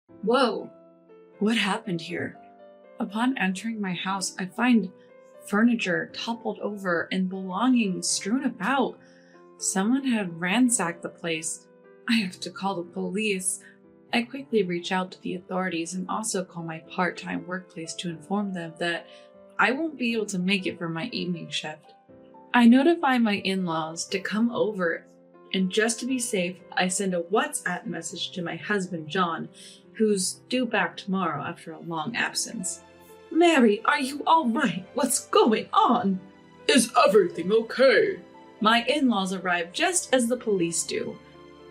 Whoa, what happened here? Upon entering my house, I find furniture toppled over and belongings strewn about. Someone had ransacked the place. I have to call the police. I quickly reach out to the authorities and also call my part-time workplace to inform them that I won't be able to make it for my evening shift. I notify my in-laws to come over, and just to be safe, I send a WhatsApp message to my husband John, who's due back tomorrow after a long absence. Mary, are you all right? What's going on? Is everything okay? My in-laws arrive just as the police do.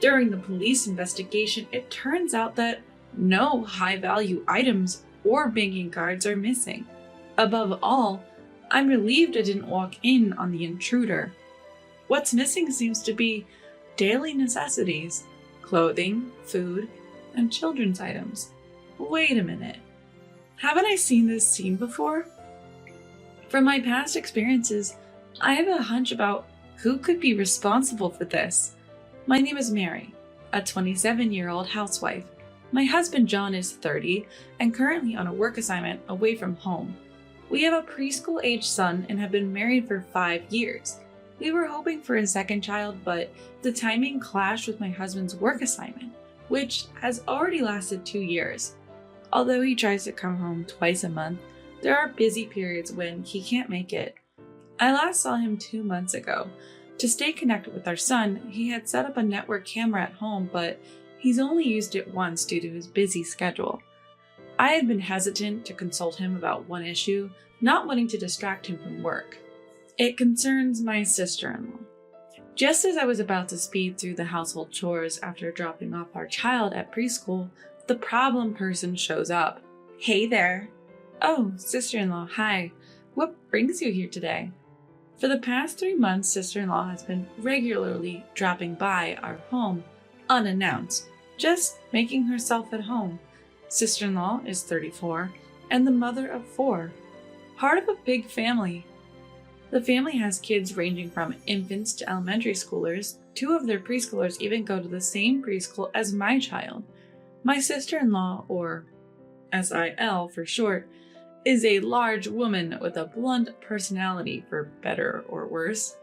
During the police investigation, it turns out that no high-value items or banking cards are missing. Above all, I'm relieved I didn't walk in on the intruder. What's missing seems to be daily necessities, clothing, food, and children's items. Wait a minute. Haven't I seen this scene before? From my past experiences, I have a hunch about who could be responsible for this. My name is Mary, a 27-year-old housewife. My husband John is 30 and currently on a work assignment away from home. We have a preschool-aged son and have been married for 5 years. We were hoping for a second child, but the timing clashed with my husband's work assignment, which has already lasted 2 years. Although he tries to come home twice a month, there are busy periods when he can't make it. I last saw him 2 months ago. To stay connected with our son, he had set up a network camera at home, but he's only used it once due to his busy schedule. I had been hesitant to consult him about one issue, not wanting to distract him from work. It concerns my sister-in-law. Just as I was about to speed through the household chores after dropping off our child at preschool, the problem person shows up. Hey there. Oh, sister-in-law, hi. What brings you here today? For the past 3 months, sister-in-law has been regularly dropping by our home, unannounced, just making herself at home. Sister-in-law is 34 and the mother of 4, part of a big family. The family has kids ranging from infants to elementary schoolers. 2 of their preschoolers even go to the same preschool as my child. My sister-in-law, or SIL for short, is a large woman with a blunt personality, for better or worse.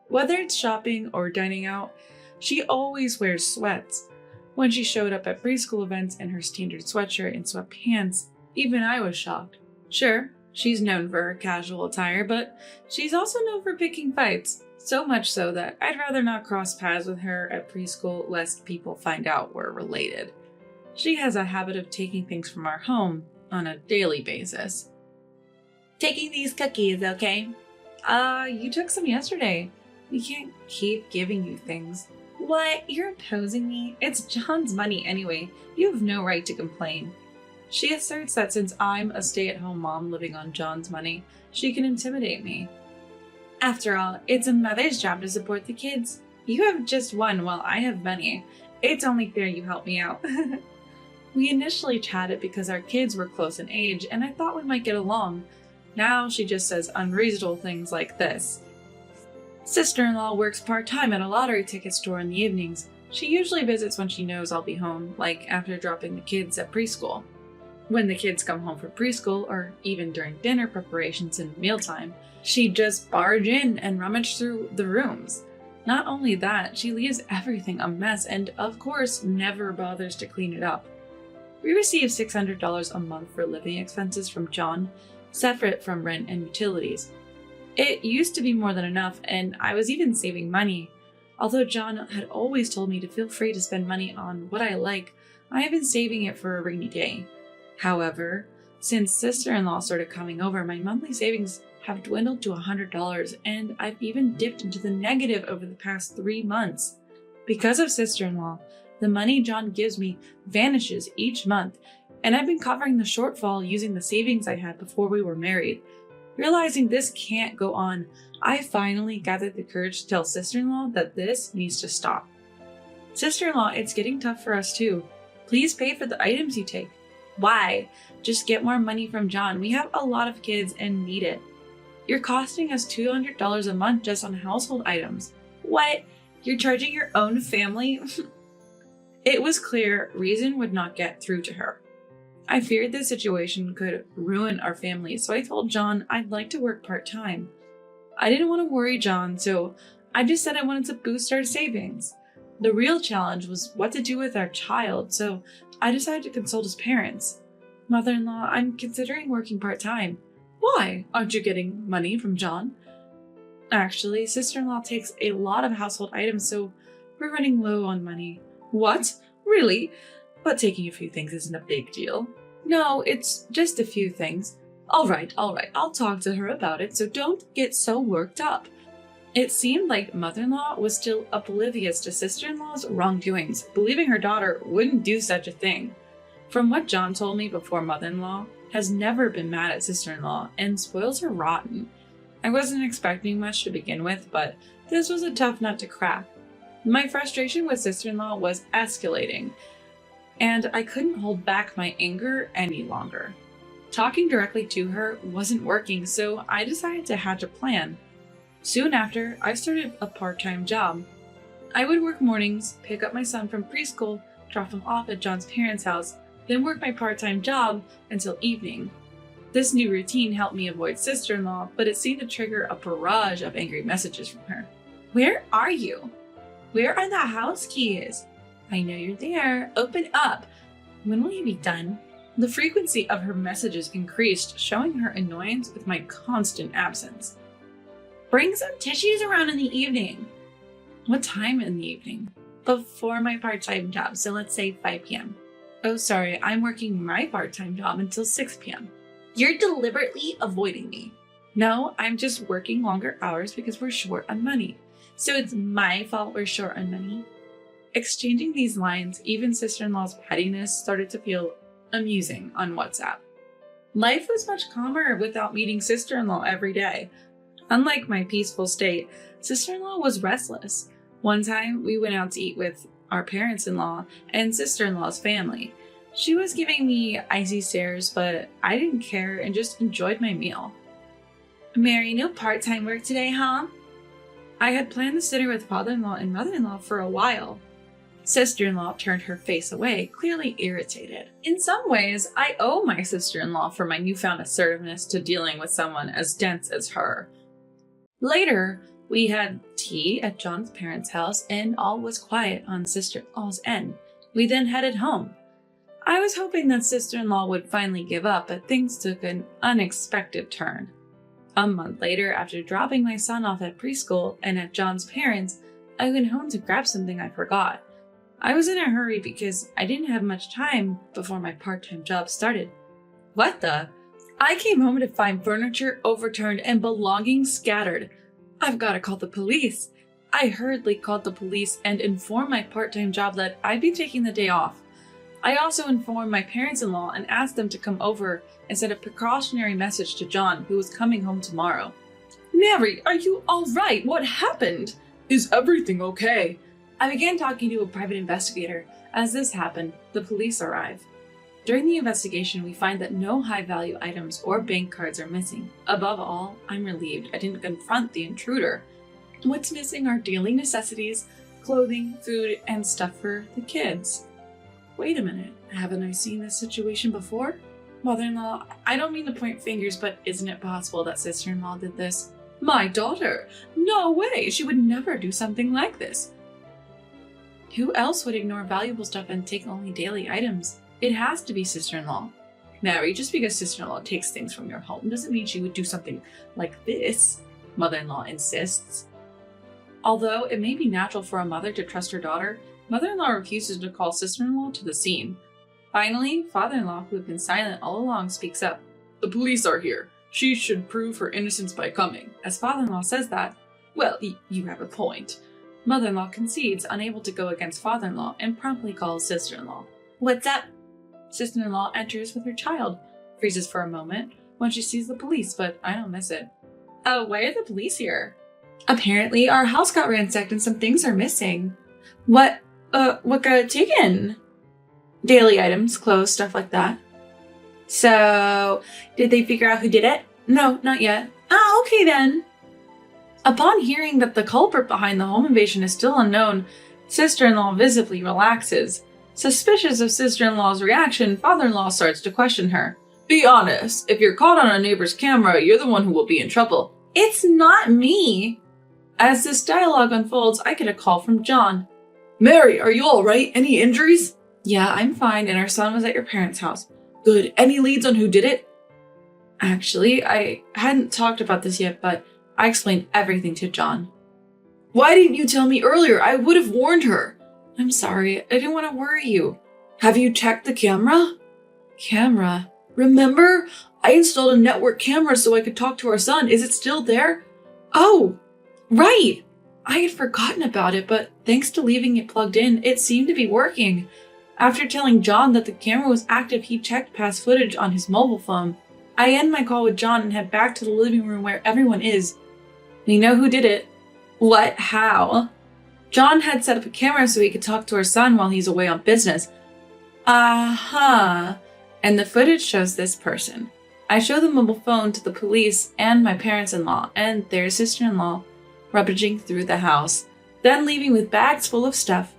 Whether it's shopping or dining out, she always wears sweats. When she showed up at preschool events in her standard sweatshirt and sweatpants, even I was shocked. Sure, she's known for her casual attire, but she's also known for picking fights, so much so that I'd rather not cross paths with her at preschool lest people find out we're related. She has a habit of taking things from our home on a daily basis. Taking these cookies, okay? You took some yesterday. We can't keep giving you things. What? You're imposing me? It's John's money anyway. You have no right to complain. She asserts that since I'm a stay-at-home mom living on John's money, she can intimidate me. After all, it's a mother's job to support the kids. You have just one while I have many. It's only fair you help me out. We initially chatted because our kids were close in age and I thought we might get along. Now she just says unreasonable things like this. Sister-in-law works part-time at a lottery ticket store in the evenings. She usually visits when she knows I'll be home, like after dropping the kids at preschool. When the kids come home from preschool, or even during dinner preparations and mealtime, she'd just barge in and rummage through the rooms. Not only that, she leaves everything a mess and, of course, never bothers to clean it up. We receive $600 a month for living expenses from John, separate from rent and utilities. It used to be more than enough, and I was even saving money. Although John had always told me to feel free to spend money on what I like, I have been saving it for a rainy day. However, since sister-in-law started coming over, my monthly savings have dwindled to $100, and I've even dipped into the negative over the past 3 months. Because of sister-in-law, the money John gives me vanishes each month, and I've been covering the shortfall using the savings I had before we were married. Realizing this can't go on, I finally gathered the courage to tell sister-in-law that this needs to stop. Sister-in-law, it's getting tough for us too. Please pay for the items you take. Why? Just get more money from John. We have a lot of kids and need it. You're costing us $200 a month just on household items. What? You're charging your own family? It was clear reason would not get through to her. I feared this situation could ruin our family, so I told John I'd like to work part-time. I didn't want to worry John, so I just said I wanted to boost our savings. The real challenge was what to do with our child, so I decided to consult his parents. Mother-in-law, I'm considering working part-time. Why? Aren't you getting money from John? Actually, sister-in-law takes a lot of household items, so we're running low on money. What? Really? But taking a few things isn't a big deal. No, it's just a few things. All right, I'll talk to her about it, so don't get so worked up. It seemed like mother-in-law was still oblivious to sister-in-law's wrongdoings, believing her daughter wouldn't do such a thing. From what John told me before, mother-in-law has never been mad at sister-in-law and spoils her rotten. I wasn't expecting much to begin with, but this was a tough nut to crack. My frustration with sister-in-law was escalating, and I couldn't hold back my anger any longer. Talking directly to her wasn't working, so I decided to hatch a plan. Soon after, I started a part-time job. I would work mornings, pick up my son from preschool, drop him off at John's parents' house, then work my part-time job until evening. This new routine helped me avoid sister-in-law, but it seemed to trigger a barrage of angry messages from her. Where are you? Where are the house keys? I know you're there. Open up. When will you be done? The frequency of her messages increased, showing her annoyance with my constant absence. Bring some tissues around in the evening. What time in the evening? Before my part-time job, so let's say 5 p.m. Oh, sorry, I'm working my part-time job until 6 p.m. You're deliberately avoiding me. No, I'm just working longer hours because we're short on money. So it's my fault we're short on money. Exchanging these lines, even sister-in-law's pettiness started to feel amusing on WhatsApp. Life was much calmer without meeting sister-in-law every day. Unlike my peaceful state, sister-in-law was restless. One time, we went out to eat with our parents-in-law and sister-in-law's family. She was giving me icy stares, but I didn't care and just enjoyed my meal. Mary, no part-time work today, huh? I had planned this dinner with father-in-law and mother-in-law for a while. Sister-in-law turned her face away, clearly irritated. In some ways, I owe my sister-in-law for my newfound assertiveness to dealing with someone as dense as her. Later, we had tea at John's parents' house and all was quiet on sister-in-law's end. We then headed home. I was hoping that sister-in-law would finally give up, but things took an unexpected turn. A month later, after dropping my son off at preschool and at John's parents', I went home to grab something I forgot. I was in a hurry because I didn't have much time before my part-time job started. What the? I came home to find furniture overturned and belongings scattered. I've got to call the police. I hurriedly called the police and informed my part-time job that I'd be taking the day off. I also informed my parents-in-law and asked them to come over and send a precautionary message to John, who was coming home tomorrow. Mary, are you all right? What happened? Is everything okay? I began talking to a private investigator. As this happened, the police arrived. During the investigation, we find that no high-value items or bank cards are missing. Above all, I'm relieved I didn't confront the intruder. What's missing are daily necessities, clothing, food, and stuff for the kids. Wait a minute, haven't I seen this situation before? Mother-in-law, I don't mean to point fingers, but isn't it possible that sister-in-law did this? My daughter? No way, she would never do something like this. Who else would ignore valuable stuff and take only daily items? It has to be sister-in-law. Mary, just because sister-in-law takes things from your home doesn't mean she would do something like this, mother-in-law insists. Although it may be natural for a mother to trust her daughter, mother-in-law refuses to call sister-in-law to the scene. Finally, father-in-law, who had been silent all along, speaks up. The police are here. She should prove her innocence by coming. As father-in-law says that, well, you have a point. Mother-in-law concedes, unable to go against father-in-law, and promptly calls sister-in-law. What's up? Sister-in-law enters with her child, freezes for a moment when she sees the police, but I don't miss it. Oh, why are the police here? Apparently, our house got ransacked and some things are missing. What got taken? Daily items, clothes, stuff like that. So, did they figure out who did it? No, not yet. Ah, okay then. Upon hearing that the culprit behind the home invasion is still unknown, sister-in-law visibly relaxes. Suspicious of sister-in-law's reaction, father-in-law starts to question her. Be honest, if you're caught on a neighbor's camera, you're the one who will be in trouble. It's not me. As this dialogue unfolds, I get a call from John. Mary, are you all right? Any injuries? Yeah, I'm fine, and our son was at your parents' house. Good. Any leads on who did it? Actually, I hadn't talked about this yet, but I explained everything to John. Why didn't you tell me earlier? I would have warned her. I'm sorry. I didn't want to worry you. Have you checked the camera? Camera? Remember? I installed a network camera so I could talk to our son. Is it still there? Oh, right. I had forgotten about it, but thanks to leaving it plugged in, it seemed to be working. After telling John that the camera was active, he checked past footage on his mobile phone. I end my call with John and head back to the living room where everyone is. We know who did it. What? How? John had set up a camera so he could talk to our son while he's away on business. Uh-huh. And the footage shows this person. I show the mobile phone to the police and my parents-in-law and their sister-in-law, rummaging through the house, then leaving with bags full of stuff.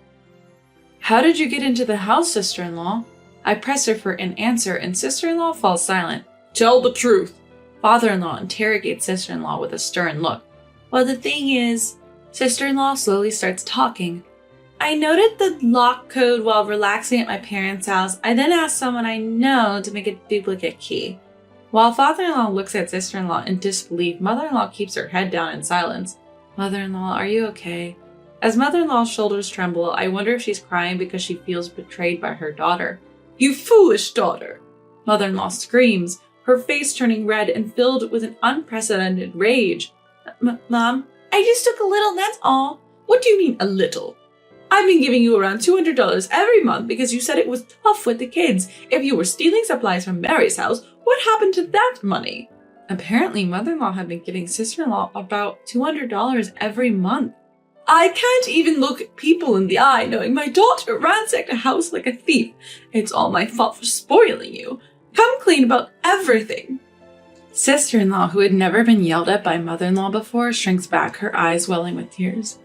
How did you get into the house, sister-in-law? I press her for an answer and sister-in-law falls silent. Tell the truth. Father-in-law interrogates sister-in-law with a stern look. Well, the thing is, sister-in-law slowly starts talking. I noted the lock code while relaxing at my parents' house. I then asked someone I know to make a duplicate key. While father-in-law looks at sister-in-law in disbelief, mother-in-law keeps her head down in silence. Mother-in-law, are you okay? As mother-in-law's shoulders tremble, I wonder if she's crying because she feels betrayed by her daughter. You foolish daughter! Mother-in-law screams, her face turning red and filled with an unprecedented rage. Mom, I just took a little, that's all. What do you mean, a little? I've been giving you around $200 every month because you said it was tough with the kids. If you were stealing supplies from Mary's house, what happened to that money? Apparently, mother-in-law had been giving sister-in-law about $200 every month. I can't even look people in the eye knowing my daughter ransacked a house like a thief. It's all my fault for spoiling you. Come clean about everything. Sister-in-law, who had never been yelled at by mother-in-law before, shrinks back, her eyes welling with tears.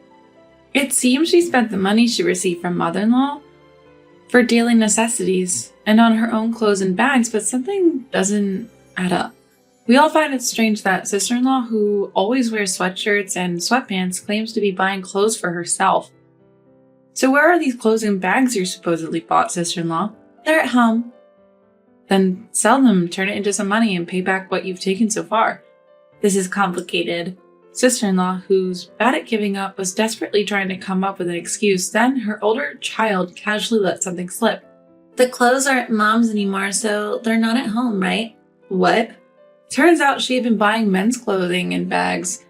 It seems she spent the money she received from mother-in-law for daily necessities and on her own clothes and bags, but something doesn't add up. We all find it strange that sister-in-law, who always wears sweatshirts and sweatpants, claims to be buying clothes for herself. So where are these clothes and bags you supposedly bought, sister-in-law? They're at home. Then sell them, turn it into some money, and pay back what you've taken so far. This is complicated. Sister-in-law, who's bad at giving up, was desperately trying to come up with an excuse. Then her older child casually let something slip. The clothes aren't mom's anymore, so they're not at home, right? What? Turns out she had been buying men's clothing and bags.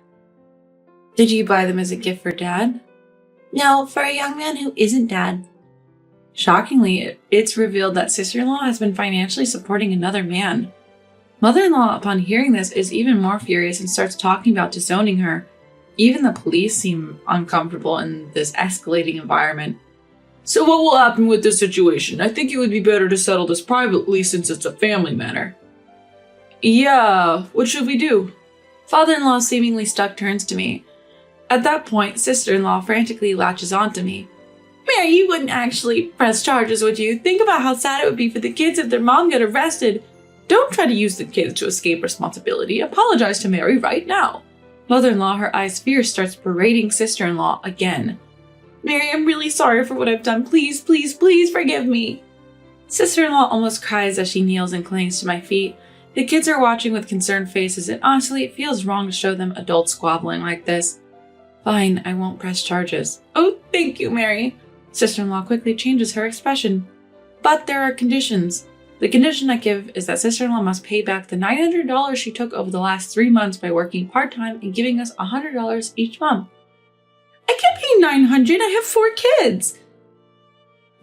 Did you buy them as a gift for Dad? No, for a young man who isn't Dad. Shockingly, it's revealed that sister-in-law has been financially supporting another man. Mother-in-law, upon hearing this, is even more furious and starts talking about disowning her. Even the police seem uncomfortable in this escalating environment. So what will happen with this situation? I think it would be better to settle this privately since it's a family matter. Yeah, what should we do? Father-in-law, seemingly stuck, turns to me. At that point, sister-in-law frantically latches onto me. Mary, you wouldn't actually press charges, would you? Think about how sad it would be for the kids if their mom got arrested. Don't try to use the kids to escape responsibility. Apologize to Mary right now. Mother-in-law, her eyes fierce, starts berating sister-in-law again. Mary, I'm really sorry for what I've done. Please, please, please forgive me. Sister-in-law almost cries as she kneels and clings to my feet. The kids are watching with concerned faces, and honestly, it feels wrong to show them adults squabbling like this. Fine, I won't press charges. Oh, thank you, Mary. Sister-in-law quickly changes her expression. But there are conditions. The condition I give is that sister-in-law must pay back the $900 she took over the last 3 months by working part-time and giving us $100 each month. I can't pay $900. I have 4 kids.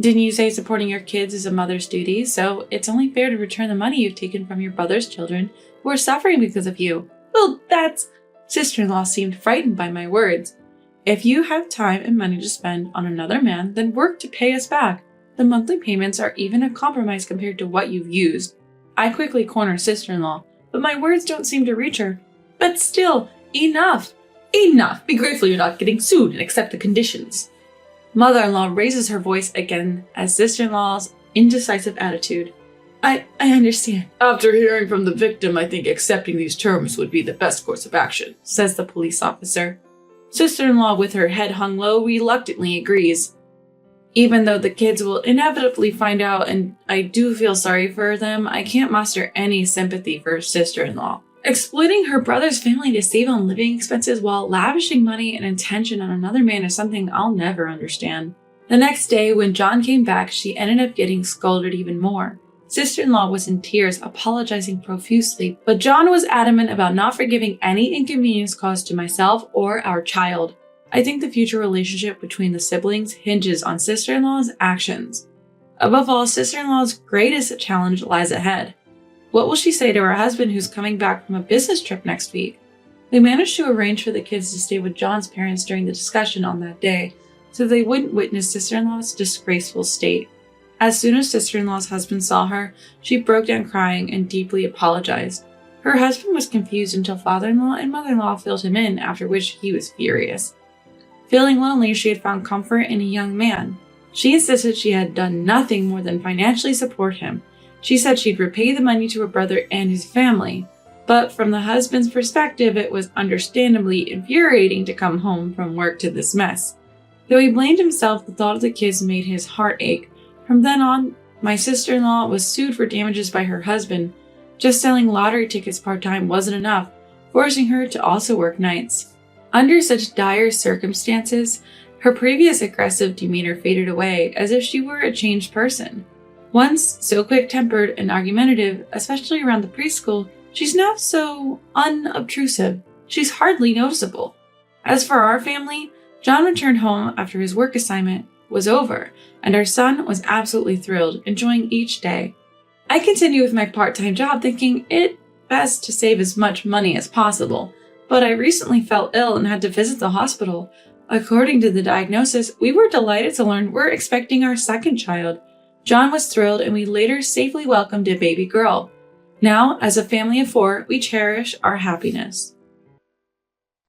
Didn't you say supporting your kids is a mother's duty? So it's only fair to return the money you've taken from your brother's children who are suffering because of you. Well, that's... Sister-in-law seemed frightened by my words. If you have time and money to spend on another man, then work to pay us back. The monthly payments are even a compromise compared to what you've used. I quickly corner sister-in-law, but my words don't seem to reach her. But still, enough! Enough! Be grateful you're not getting sued and accept the conditions. Mother-in-law raises her voice again as sister-in-law's indecisive attitude. I understand, After hearing from the victim, I think accepting these terms would be the best course of action, says the police officer. Sister-in-law, with her head hung low, reluctantly agrees. Even though the kids will inevitably find out and I do feel sorry for them, I can't muster any sympathy for her sister-in-law. Exploiting her brother's family to save on living expenses while lavishing money and attention on another man is something I'll never understand. The next day, when John came back, she ended up getting scolded even more. Sister-in-law was in tears, apologizing profusely, but John was adamant about not forgiving any inconvenience caused to myself or our child. I think the future relationship between the siblings hinges on sister-in-law's actions. Above all, sister-in-law's greatest challenge lies ahead. What will she say to her husband who's coming back from a business trip next week? They managed to arrange for the kids to stay with John's parents during the discussion on that day, so they wouldn't witness sister-in-law's disgraceful state. As soon as sister-in-law's husband saw her, she broke down crying and deeply apologized. Her husband was confused until father-in-law and mother-in-law filled him in, after which he was furious. Feeling lonely, she had found comfort in a young man. She insisted she had done nothing more than financially support him. She said she'd repay the money to her brother and his family. But from the husband's perspective, it was understandably infuriating to come home from work to this mess. Though he blamed himself, the thought of the kids made his heart ache. From then on, my sister-in-law was sued for damages by her husband. Just selling lottery tickets part-time wasn't enough, forcing her to also work nights. Under such dire circumstances, her previous aggressive demeanor faded away as if she were a changed person. Once so quick-tempered and argumentative, especially around the preschool, she's now so unobtrusive. She's hardly noticeable. As for our family, John returned home after his work assignment was over, and our son was absolutely thrilled, enjoying each day. I continue with my part-time job thinking it best to save as much money as possible, but I recently fell ill and had to visit the hospital. According to the diagnosis, we were delighted to learn we're expecting our second child. John was thrilled, and we later safely welcomed a baby girl. Now, as a family of 4, we cherish our happiness.